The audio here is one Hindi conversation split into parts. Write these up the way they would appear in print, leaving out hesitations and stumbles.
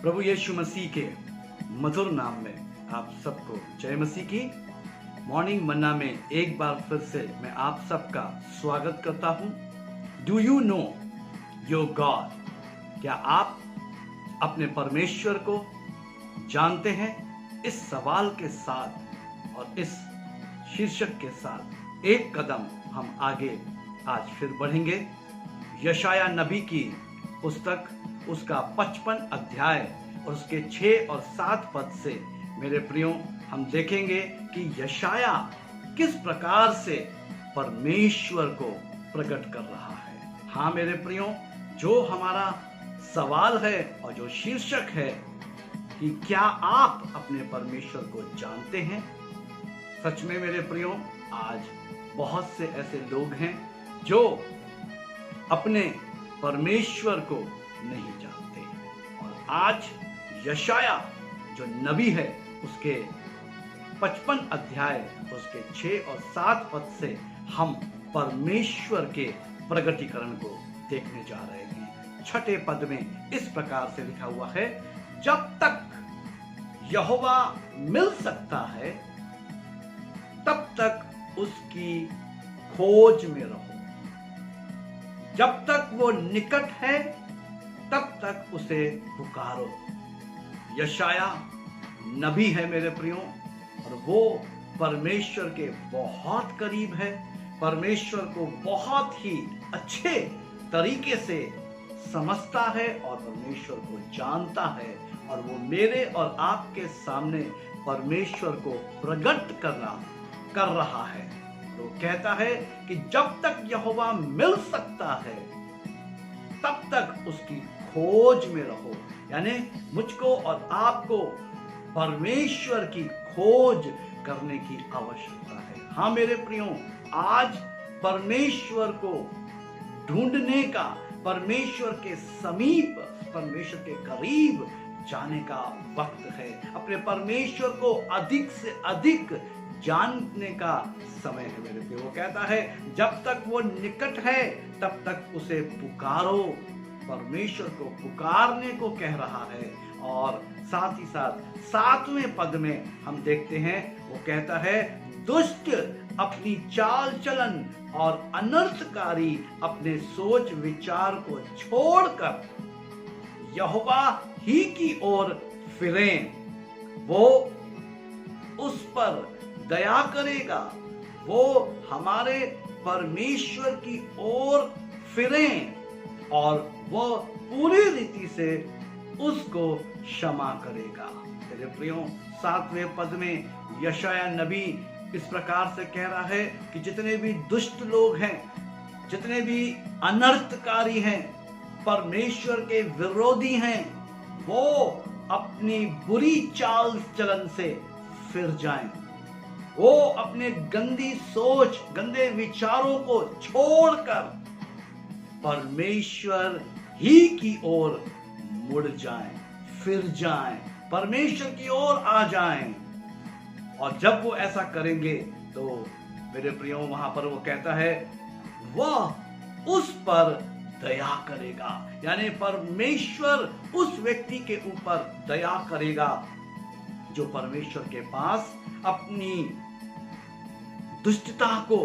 प्रभु यीशु मसीह के मधुर नाम में आप सबको जय मसीह की। मॉर्निंग मन्ना में एक बार फिर से मैं आप सबका स्वागत करता हूं। Do you know your God? क्या आप अपने परमेश्वर को जानते हैं? इस सवाल के साथ और इस शीर्षक के साथ एक कदम हम आगे आज फिर बढ़ेंगे। यशाया नबी की पुस्तक उसका 55 अध्याय और उसके 6 और 7 पद से मेरे प्रियो हम देखेंगे कि यशाया किस प्रकार से परमेश्वर को प्रकट कर रहा है। हाँ मेरे प्रियो, जो हमारा सवाल है और जो शीर्षक है कि क्या आप अपने परमेश्वर को जानते हैं? सच में मेरे प्रियो, आज बहुत से ऐसे लोग हैं जो अपने परमेश्वर को नहीं जानते। और आज यशाया जो नबी है उसके 55 अध्याय उसके 6 और 7 पद से हम परमेश्वर के प्रगटीकरण को देखने जा रहे हैं। 6 पद में इस प्रकार से लिखा हुआ है, जब तक यहोवा मिल सकता है तब तक उसकी खोज में रहो। जब तक वो निकट है तब तक उसे पुकारो। यशाया नबी है मेरे प्रियो, और वो परमेश्वर के बहुत करीब है, परमेश्वर को बहुत ही अच्छे तरीके से समझता है और परमेश्वर को जानता है। और वो मेरे और आपके सामने परमेश्वर को प्रकट कर रहा है। वो कहता है कि जब तक यहोवा मिल सकता है तब तक उसकी खोज में रहो। यानी मुझको और आपको परमेश्वर की खोज करने की आवश्यकता है। हाँ मेरे प्रियो, आज परमेश्वर को ढूंढने का, परमेश्वर के समीप, परमेश्वर के करीब जाने का वक्त है। अपने परमेश्वर को अधिक से अधिक जानने का समय है मेरे प्रियो। वो कहता है जब तक वो निकट है तब तक उसे पुकारो। परमेश्वर को पुकारने को कह रहा है। और साथ ही साथ 7वें पद में हम देखते हैं, वो कहता है दुष्ट अपनी चाल चलन और अनर्थकारी अपने सोच विचार को छोड़कर यहोवा ही की ओर फिरें। वो उस पर दया करेगा। वो हमारे परमेश्वर की ओर फिरें और वो पूरी रीति से उसको क्षमा करेगा। मेरे प्रियो, 7वें पद में यशाया नबी इस प्रकार से कह रहा है कि जितने भी दुष्ट लोग हैं, जितने भी अनर्थकारी हैं, परमेश्वर के विरोधी हैं, वो अपनी बुरी चाल चलन से फिर जाएं। वो अपने गंदी सोच, गंदे विचारों को छोड़कर परमेश्वर ही की ओर मुड़ जाएं, फिर जाएं, परमेश्वर की ओर आ जाएं। और जब वो ऐसा करेंगे तो मेरे प्रियो, वहां पर वो कहता है वह उस पर दया करेगा। यानी परमेश्वर उस व्यक्ति के ऊपर दया करेगा जो परमेश्वर के पास अपनी दुष्टता को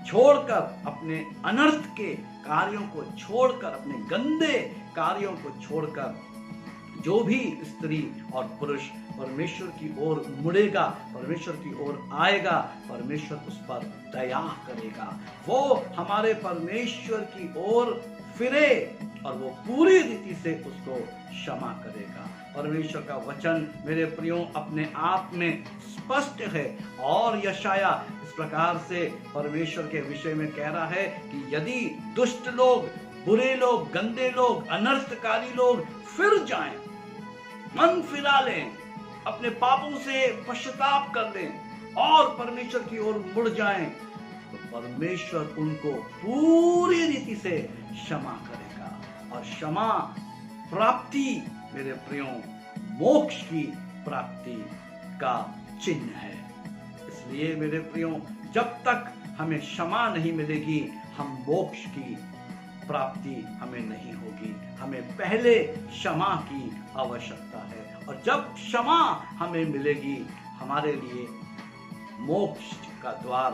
छोड़कर, अपने अनर्थ के कार्यों को छोड़कर, अपने गंदे कार्यों को छोड़कर जो भी स्त्री और पुरुष परमेश्वर की ओर मुड़ेगा, परमेश्वर की ओर आएगा, परमेश्वर उस पर दया करेगा। वो हमारे परमेश्वर की ओर फिरे और वो पूरी रीति से उसको क्षमा करेगा। परमेश्वर का वचन मेरे प्रियो अपने आप में स्पष्ट है। और यशाया इस प्रकार से परमेश्वर के विषय में कह रहा है कि यदि दुष्ट लोग, बुरे लोग, गंदे लोग, अनर्थकारी लोग फिर जाएं, मन फिरा लें, अपने पापों से पश्चाताप कर लें और परमेश्वर की ओर मुड़ जाएं, तो परमेश्वर उनको पूरी रीति से क्षमा करेगा। और क्षमा प्राप्ति मेरे प्रियो मोक्ष की प्राप्ति का चिन्ह है। इसलिए मेरे प्रियो, जब तक हमें क्षमा नहीं मिलेगी, हम मोक्ष की प्राप्ति हमें नहीं होगी। हमें पहले क्षमा की आवश्यकता है, और जब क्षमा हमें मिलेगी हमारे लिए मोक्ष का द्वार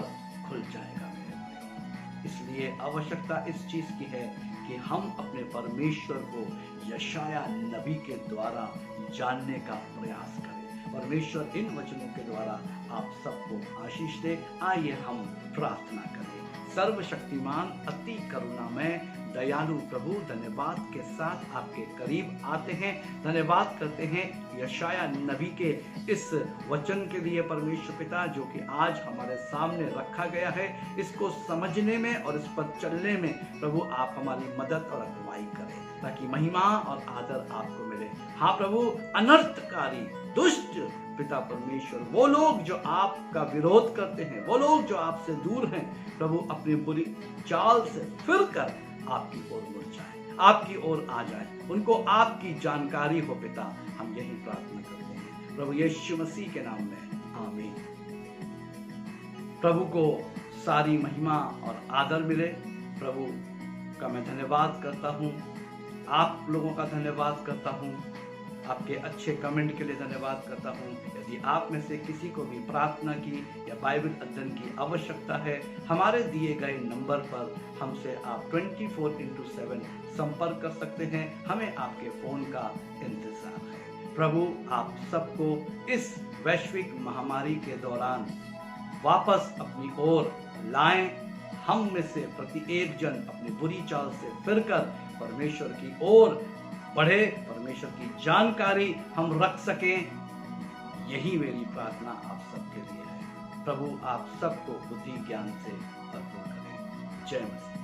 खुल जाएगा मेरे भाई। इसलिए आवश्यकता इस चीज की है कि हम अपने परमेश्वर को यशाया नबी के द्वारा जानने का प्रयास करें। परमेश्वर इन वचनों के द्वारा आप सबको आशीष दे। आइए हम प्रार्थना करें। सर्वशक्तिमान, अति करुणामय, दयालु प्रभु, धन्यवाद के साथ आपके करीब आते हैं। धन्यवाद करते हैं यशाया नबी के इस वचन के लिए परमेश्वर पिता, जो कि आज हमारे सामने रखा गया है। इसको समझने में और इस पर चलने में प्रभु आप हमारी मदद और अगुवाई करें, ताकि महिमा और आदर आपको मिले। हाँ प्रभु, अनर्थकारी दुष्ट पिता परमेश्वर, वो लोग जो आपका विरोध करते हैं, वो लोग जो आपसे दूर हैं, प्रभु अपनी बुरी चाल से फिरकर आपकी ओर मुड़ जाए, आपकी ओर आ जाए, उनको आपकी जानकारी हो पिता। हम यही प्रार्थना करते हैं प्रभु यीशु मसीह के नाम में, आमीन। प्रभु को सारी महिमा और आदर मिले। प्रभु का मैं धन्यवाद करता हूँ, आप लोगों का धन्यवाद करता हूँ, आपके अच्छे कमेंट के लिए धन्यवाद करता हूँ। यदि आप में से किसी को भी प्रार्थना की या बाइबल अध्ययन की आवश्यकता है, हमारे दिए गए नंबर पर हमसे आप 24/7 संपर्क कर सकते हैं। हमें आपके फोन का इंतजार है। प्रभु आप सबको इस वैश्विक महामारी के दौरान वापस अपनी ओर लाएं। हम में से प्रति एक जन अपनी बुरी चाल से फिरकर परमेश्वर की ओर बढ़े, परमेश्वर की जानकारी हम रख सकें। यही मेरी प्रार्थना आप सबके लिए है। प्रभु आप सबको बुद्धि ज्ञान से भरपूर करें। जय मसीह।